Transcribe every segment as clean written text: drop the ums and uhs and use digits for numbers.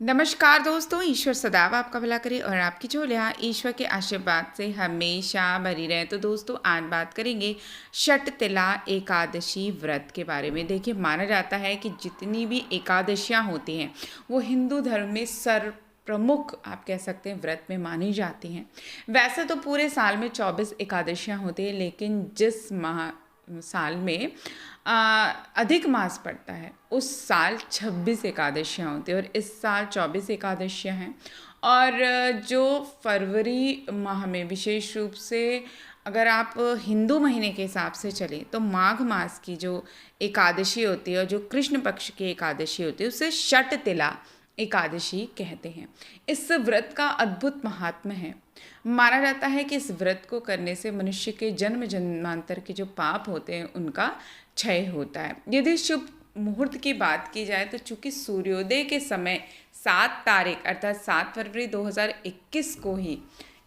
नमस्कार दोस्तों, ईश्वर सदैव आपका भला करे और आपकी झोलियाँ ईश्वर के आशीर्वाद से हमेशा भरी रहे। तो दोस्तों, आज बात करेंगे षटतिला एकादशी व्रत के बारे में। देखिए, माना जाता है कि जितनी भी एकादशियाँ होती हैं वो हिंदू धर्म में प्रमुख आप कह सकते हैं व्रत में मानी जाती हैं। वैसे तो पूरे साल में 24 एकादशियाँ होती हैं, लेकिन जिस साल में अधिक मास पड़ता है उस साल 26 एकादशियाँ होती हैं और इस साल 24 एकादशियाँ हैं। और जो फरवरी माह में विशेष रूप से अगर आप हिंदू महीने के हिसाब से चलें तो माघ मास की जो एकादशी होती है और जो कृष्ण पक्ष की एकादशी होती है उसे षटतिला एकादशी कहते हैं। इस व्रत का अद्भुत महात्म्य है। माना जाता है कि इस व्रत को करने से मनुष्य के जन्म जन्मांतर के जो पाप होते हैं उनका क्षय होता है। यदि शुभ मुहूर्त की बात की जाए तो चूंकि सूर्योदय के समय 7 तारीख अर्थात 7 फरवरी 2021 को ही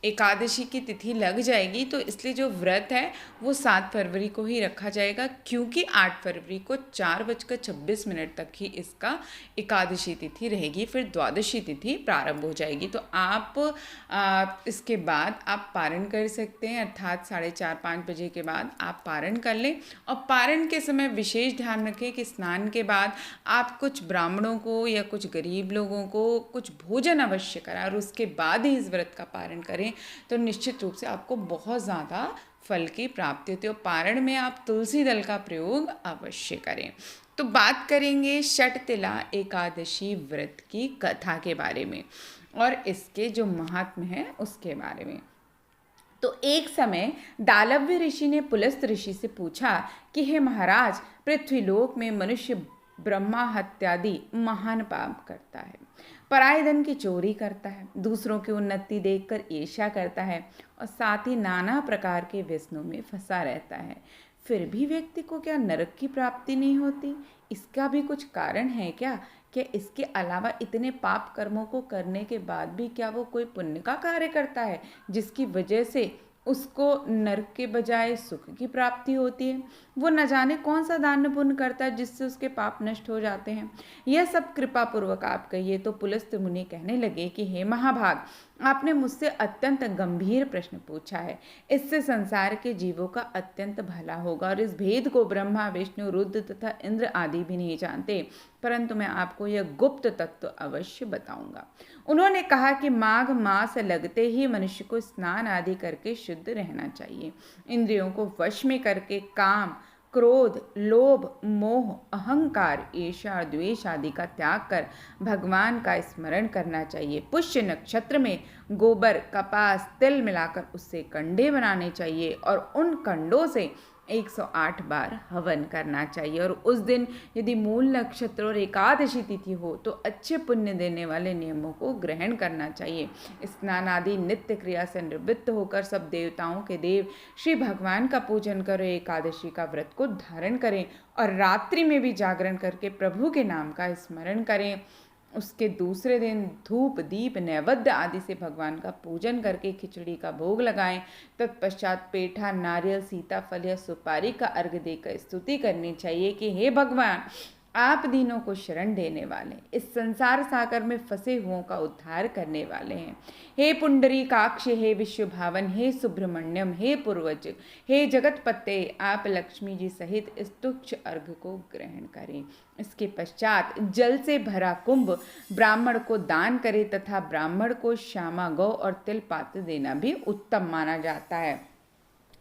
एकादशी की तिथि लग जाएगी, तो इसलिए जो व्रत है वो 7 फरवरी को ही रखा जाएगा, क्योंकि 8 फरवरी को 4:26 तक ही इसका एकादशी तिथि रहेगी, फिर द्वादशी तिथि प्रारंभ हो जाएगी। तो आप इसके बाद आप पारण कर सकते हैं, अर्थात 4:30-5 बजे के बाद आप पारण कर लें। और पारण के समय विशेष ध्यान रखें कि स्नान के बाद आप कुछ ब्राह्मणों को या कुछ गरीब लोगों को कुछ भोजन अवश्य कराएं और उसके बाद ही इस व्रत का पारण करें, तो निश्चित रूप से आपको बहुत ज़्यादा फल की प्राप्ति होती है। और पारण में आप तुलसी दल का प्रयोग अवश्य करें। तो बात करेंगे षटतिला एकादशी व्रत की कथा के बारे में और इसके जो महात्म्य है उसके बारे में। तो एक समय दालव्य ऋषि ने पुलस्त ऋषि से पूछा कि हे महाराज, पृथ्वीलोक में मनुष्य ब्रह्मा हत्यादि महान पाप करता है, पराय धन की चोरी करता है, दूसरों की उन्नति देखकर ईर्ष्या करता है और साथ ही नाना प्रकार के व्यसनों में फंसा रहता है। फिर भी व्यक्ति को क्या नरक की प्राप्ति नहीं होती? इसका भी कुछ कारण है क्या? क्या इसके अलावा इतने पाप कर्मों को करने के बाद भी क्या वो कोई पुण्य का कार्य करता है जिसकी वजह से उसको नरक के बजाय सुख की प्राप्ति होती है? वो न जाने कौन सा दान पुण्य करता है जिससे उसके पाप नष्ट हो जाते हैं। यह सब कृपा पूर्वक आप कहिए। तो पुलस्त मुनि कहने लगे कि हे महाभाग, आपने मुझसे अत्यंत गंभीर प्रश्न पूछा है। इससे संसार के जीवों का अत्यंत भला होगा और इस भेद को ब्रह्मा विष्णु रुद्र तथा इंद्र आदि भी नहीं जानते, परंतु मैं आपको यह गुप्त तत्व अवश्य बताऊंगा। उन्होंने कहा कि माघ मास लगते ही मनुष्य को स्नान आदि करके शुद्ध रहना चाहिए। इंद्रियों को वश में करके काम, क्रोध, लोभ, मोह, अहंकार, ईर्ष्या और द्वेष आदि का त्याग कर भगवान का स्मरण करना चाहिए। पुष्य नक्षत्र में गोबर, कपास, तिल मिलाकर उससे कंडे बनाने चाहिए और उन कंडों से 108 बार हवन करना चाहिए। और उस दिन यदि मूल नक्षत्र और एकादशी तिथि हो तो अच्छे पुण्य देने वाले नियमों को ग्रहण करना चाहिए। स्नान आदि नित्य क्रिया से निवृत्त होकर सब देवताओं के देव श्री भगवान का पूजन करें, एकादशी का व्रत को धारण करें और रात्रि में भी जागरण करके प्रभु के नाम का स्मरण करें। उसके दूसरे दिन धूप, दीप, नैवेद्य आदि से भगवान का पूजन करके खिचड़ी का भोग लगाएं। तत्पश्चात पेठा, नारियल, सीताफल या सुपारी का अर्घ्य देकर स्तुति करनी चाहिए कि हे भगवान, आप दीनों को शरण देने वाले, इस संसार सागर में फंसे हुओं का उद्धार करने वाले हैं। हे पुंडरीकाक्ष, हे विश्व भावन, हे सुब्रमण्यम, हे पूर्वज, हे जगतपते, आप लक्ष्मी जी सहित इस तुच्छ अर्घ को ग्रहण करें। इसके पश्चात जल से भरा कुंभ ब्राह्मण को दान करें तथा ब्राह्मण को श्यामा गौ और तिल पात्र देना भी उत्तम माना जाता है।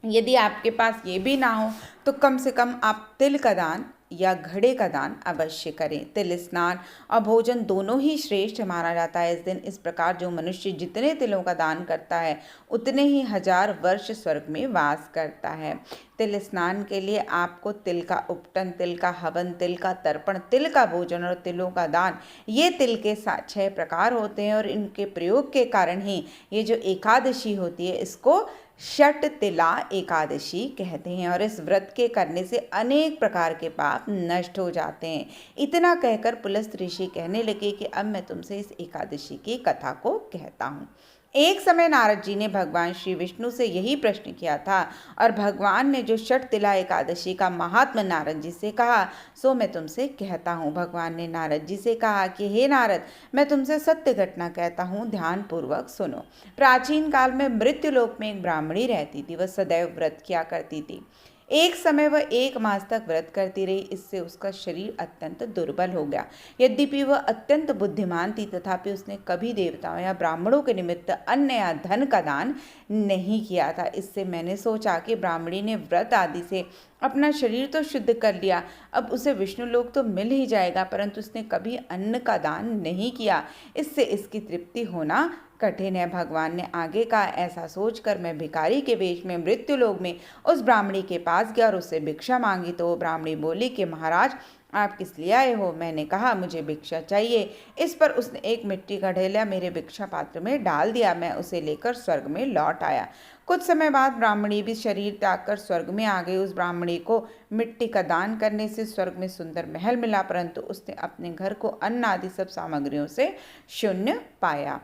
यदि आपके पास ये भी ना हो तो कम से कम आप तिल का दान या घड़े का दान अवश्य करें। तिल स्नान और भोजन दोनों ही श्रेष्ठ माना जाता है इस दिन। इस प्रकार जो मनुष्य जितने तिलों का दान करता है उतने ही 1000 वर्ष स्वर्ग में वास करता है। तिल स्नान के लिए आपको तिल का उपटन, तिल का हवन, तिल का तर्पण, तिल का भोजन और तिलों का दान, ये तिल के 6 प्रकार होते हैं और इनके प्रयोग के कारण ही ये जो एकादशी होती है इसको षटतिला एकादशी कहते हैं और इस व्रत के करने से अनेक प्रकार के पाप नष्ट हो जाते हैं। इतना कहकर पुलस्त ऋषि कहने लगे कि अब मैं तुमसे इस एकादशी की कथा को कहता हूँ। एक समय नारद जी ने भगवान श्री विष्णु से यही प्रश्न किया था और भगवान ने जो षट तिला एकादशी का महात्म्य नारद जी से कहा सो मैं तुमसे कहता हूँ। भगवान ने नारद जी से कहा कि हे नारद, मैं तुमसे सत्य घटना कहता हूँ, ध्यान पूर्वक सुनो। प्राचीन काल में मृत्युलोक में एक ब्राह्मणी रहती थी। वह सदैव व्रत किया करती थी। एक समय वह 1 मास तक व्रत करती रही। इससे उसका शरीर अत्यंत दुर्बल हो गया। यद्यपि वह अत्यंत बुद्धिमान थी, तथापि उसने कभी देवताओं या ब्राह्मणों के निमित्त अन्न या धन का दान नहीं किया था। इससे मैंने सोचा कि ब्राह्मणी ने व्रत आदि से अपना शरीर तो शुद्ध कर लिया, अब उसे विष्णु लोक तो मिल ही जाएगा, परंतु उसने कभी अन्न का दान नहीं किया। इससे इसकी तृप्ति होना कठिन है। भगवान ने आगे कहा, ऐसा सोचकर मैं भिखारी के वेश में मृत्यु लोक में उस ब्राह्मणी के पास गया और उससे भिक्षा मांगी। तो वो ब्राह्मणी बोली कि महाराज, आप किस लिए आए हो? मैंने कहा, मुझे भिक्षा चाहिए। इस पर उसने एक मिट्टी का ढेला मेरे भिक्षा पात्र में डाल दिया। मैं उसे लेकर स्वर्ग में लौट आया। कुछ समय बाद ब्राह्मणी भी शरीर त्याग कर स्वर्ग में आ गई। उस ब्राह्मणी को मिट्टी का दान करने से स्वर्ग में सुंदर महल मिला, परंतु उसने अपने घर को अन्न आदि सब सामग्रियों से शून्य पाया।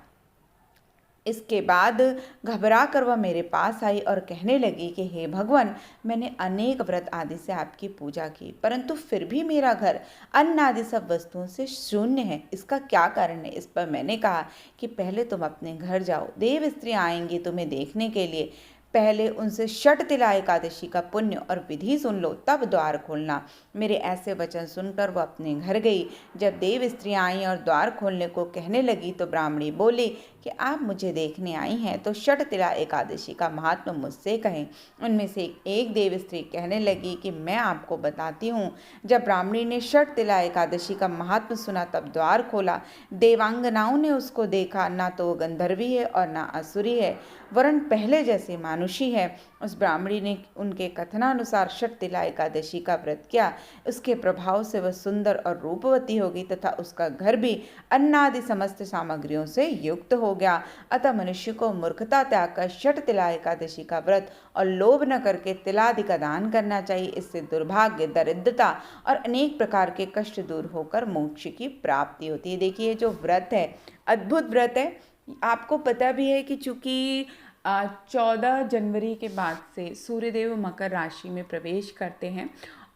इसके बाद घबरा कर वह मेरे पास आई और कहने लगी कि हे भगवान, मैंने अनेक व्रत आदि से आपकी पूजा की, परंतु फिर भी मेरा घर अन्न आदि सब वस्तुओं से शून्य है। इसका क्या कारण है? इस पर मैंने कहा कि पहले तुम अपने घर जाओ, देव स्त्री आएंगी तुम्हें देखने के लिए। पहले उनसे षट तिला एकादशी का पुण्य और विधि सुन लो, तब द्वार खोलना। मेरे ऐसे वचन सुनकर वह अपने घर गई। जब देव स्त्रियां आई और द्वार खोलने को कहने लगी तो ब्राह्मणी बोली कि आप मुझे देखने आई हैं तो षट तिला एकादशी का महात्म मुझसे कहें। उनमें से एक देव स्त्री कहने लगी कि मैं आपको बताती हूँ। जब ब्राह्मणी ने षट तिला एकादशी का महात्म सुना तब द्वार खोला। देवांगनाओं ने उसको देखा, ना तो वो गंधर्वी है और ना असुरी है, वरन पहले जैसे मानुषी है। उस ब्राह्मणी ने उनके कथनानुसार षट तिला एकादशी का व्रत किया। उसके प्रभाव से वह सुंदर और रूपवती हो गई तथा उसका घर भी अन्नादि समस्त सामग्रियों से युक्त हो गया। अतः मनुष्य को मूर्खता त्याग कर षट तिला एकादशी का व्रत और लोभ न करके तिलादि का दान करना चाहिए। इससे दुर्भाग्य, दरिद्रता और अनेक प्रकार के कष्ट दूर होकर मोक्ष की प्राप्ति होती है। देखिए, जो व्रत है, अद्भुत व्रत है। आपको पता भी है कि चूंकि 14 जनवरी के बाद से सूर्यदेव मकर राशि में प्रवेश करते हैं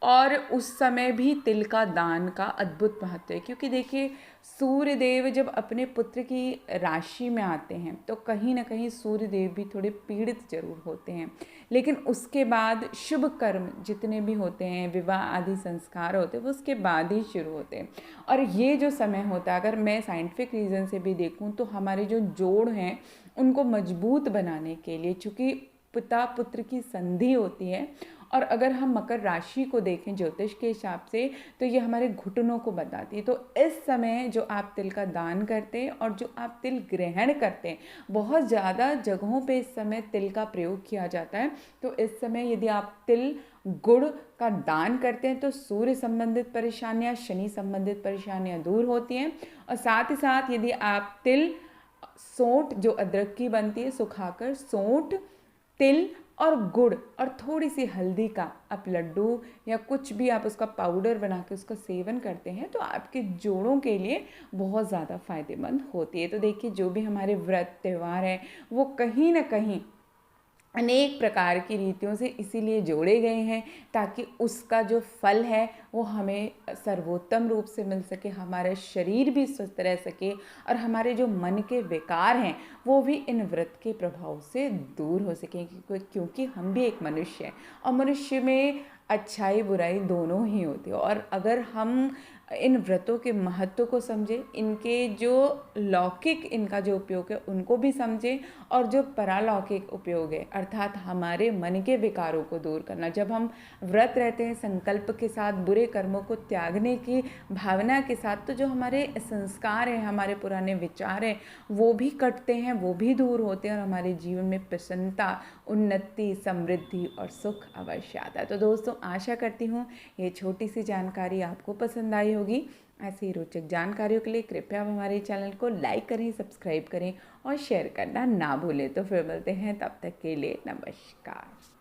और उस समय भी तिल का दान का अद्भुत महत्व है, क्योंकि देखिए सूर्यदेव जब अपने पुत्र की राशि में आते हैं तो कहीं ना कहीं सूर्यदेव भी थोड़े पीड़ित जरूर होते हैं, लेकिन उसके बाद शुभ कर्म जितने भी होते हैं, विवाह आदि संस्कार होते हैं, वो उसके बाद ही शुरू होते हैं। और ये जो समय होता है, अगर मैं साइंटिफिक रीज़न से भी देखूं तो हमारे जो जोड़ हैं उनको मजबूत बनाने के लिए, चूँकि पिता पुत्र की संधि होती है, और अगर हम मकर राशि को देखें ज्योतिष के हिसाब से तो ये हमारे घुटनों को बताती है। तो इस समय जो आप तिल का दान करते हैं और जो आप तिल ग्रहण करते हैं, बहुत ज़्यादा जगहों पे इस समय तिल का प्रयोग किया जाता है। तो इस समय यदि आप तिल गुड़ का दान करते हैं तो सूर्य संबंधित परेशानियां, शनि संबंधित परेशानियां दूर होती हैं। और साथ ही साथ यदि आप तिल, सोंठ जो अदरक की बनती है, सुखाकर सोंठ, तिल और गुड़ और थोड़ी सी हल्दी का आप लड्डू या कुछ भी आप उसका पाउडर बना के उसका सेवन करते हैं तो आपके जोड़ों के लिए बहुत ज़्यादा फायदेमंद होती है। तो देखिए, जो भी हमारे व्रत त्यौहार हैं वो कहीं ना कहीं अनेक प्रकार की रीतियों से इसीलिए जोड़े गए हैं ताकि उसका जो फल है वो हमें सर्वोत्तम रूप से मिल सके, हमारा शरीर भी स्वस्थ रह सके और हमारे जो मन के विकार हैं वो भी इन व्रत के प्रभाव से दूर हो सकें, क्योंकि हम भी एक मनुष्य हैं और मनुष्य में अच्छाई बुराई दोनों ही होती है। और अगर हम इन व्रतों के महत्व को समझें, इनके जो लौकिक इनका जो उपयोग है उनको भी समझें, और जो परालौकिक उपयोग है अर्थात हमारे मन के विकारों को दूर करना। जब हम व्रत रहते हैं संकल्प के साथ, बुरे कर्मों को त्यागने की भावना के साथ, तो जो हमारे संस्कार हैं, हमारे पुराने विचार हैं, वो भी कटते हैं, वो भी दूर होते हैं और हमारे जीवन में प्रसन्नता, उन्नति, समृद्धि और सुख अवश्य आता है। तो दोस्तों, आशा करती हूँ ये छोटी सी जानकारी आपको पसंद आई होगी। ऐसी रोचक जानकारियों के लिए कृपया हमारे चैनल को लाइक करें, सब्सक्राइब करें और शेयर करना ना भूलें। तो फिर मिलते हैं, तब तक के लिए नमस्कार।